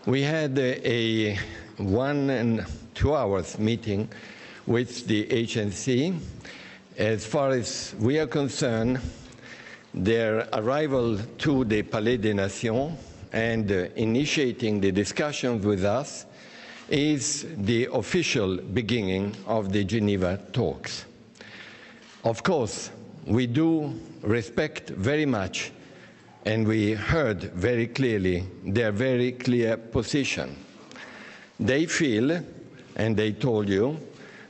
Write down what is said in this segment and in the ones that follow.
We had a 1 and 2 hours meeting with the HNC. As far as we are concerned, their arrival to the Palais des Nations and initiating the discussions with us is the official beginning of the Geneva talks. Of course, we do respect very much, and we heard very clearly their very clear position. They feel, and they told you,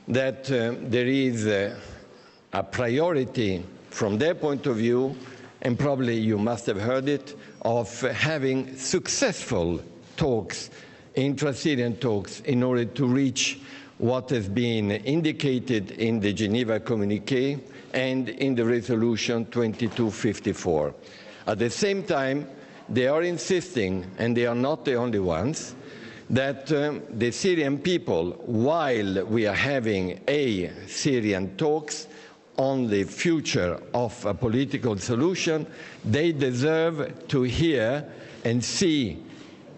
that there is a priority from their point of view, and probably you must have heard it, of having successful talks, intra-Syrian talks, in order to reach what has been indicated in the Geneva communiqué and in the resolution 2254. At the same time, they are insisting, and they are not the only ones, that the Syrian people, while we are having Syrian talks on the future of a political solution, they deserve to hear and see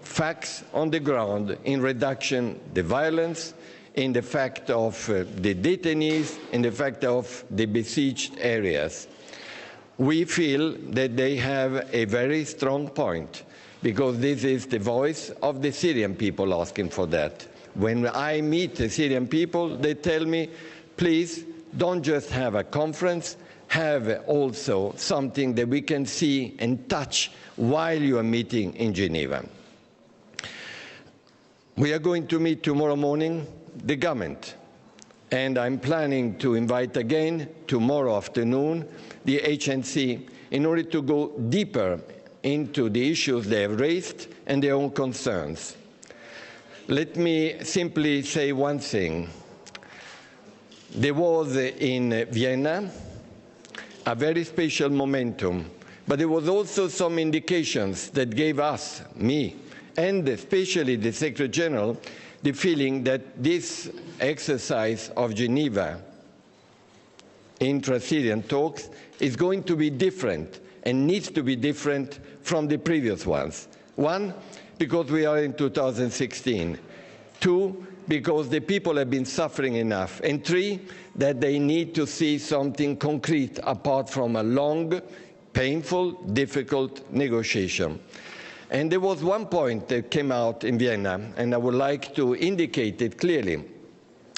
facts on the ground in reduction the violence, in the fact of the detainees, in the fact of the besieged areas. We feel that they have a very strong point, because this is the voice of the Syrian people asking for that. When I meet the Syrian people, they tell me, please, don't just have a conference, have also something that we can see and touch while you are meeting in Geneva. We are going to meet tomorrow morning the government, and I'm planning to invite again tomorrow afternoon the HNC in order to go deeper into the issues they have raised and their own concerns. Let me simply say one thing. There was in Vienna a very special momentum, but there was also some indications that gave us, me, and especially the Secretary General, the feeling that this exercise of Geneva intra-Syrian talks is going to be different and needs to be different from the previous ones. One, because we are in 2016. Two, because the people have been suffering enough. And three, that they need to see something concrete apart from a long, painful, difficult negotiation. And there was one point that came out in Vienna, and I would like to indicate it clearly.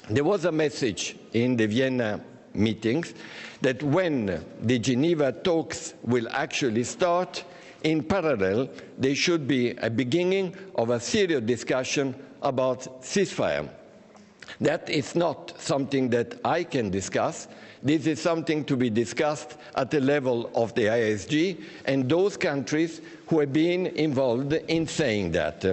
There was a message in the Vienna meetings that when the Geneva talks will actually start, in parallel, there should be a beginning of a serious discussion about ceasefire. That is not something that I can discuss. This is something to be discussed at the level of the ISG and those countries who have been involved in saying that.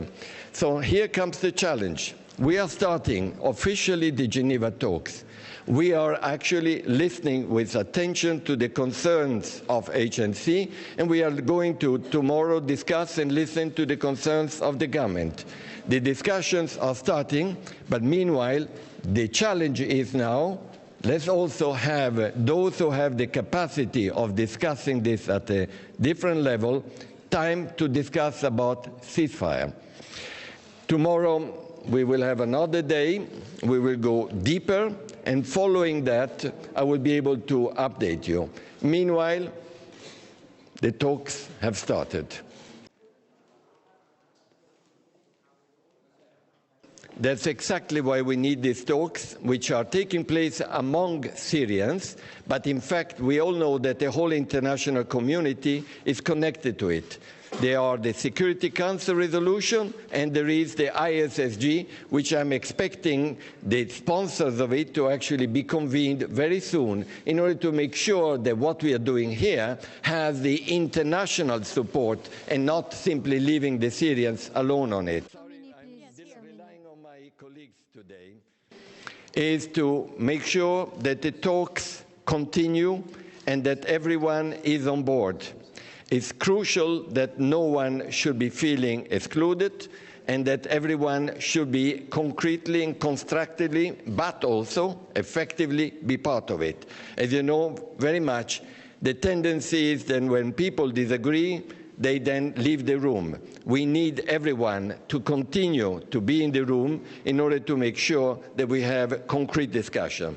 So here comes the challenge. We are starting officially the Geneva talks. We are actually listening with attention to the concerns of HNC, and we are going to tomorrow discuss and listen to the concerns of the government. The discussions are starting, but meanwhile, the challenge is now, let's also have those who have the capacity of discussing this at a different level, time to discuss about ceasefire. Tomorrow, we will have another day. We will go deeper, and following that, I will be able to update you. Meanwhile, the talks have started. That's exactly why we need these talks, which are taking place among Syrians, but in fact, we all know that the whole international community is connected to it. There are the Security Council resolution, and there is the ISSG, which I'm expecting the sponsors of it to actually be convened very soon in order to make sure that what we are doing here has the international support and not simply leaving the Syrians alone on it. Sorry, I'm still relying on my colleagues today, is to make sure that the talks continue and that everyone is on board. It's crucial that no one should be feeling excluded and that everyone should be concretely and constructively, but also effectively be part of it. As you know very much, the tendency is that when people disagree, they then leave the room. We need everyone to continue to be in the room in order to make sure that we have concrete discussion.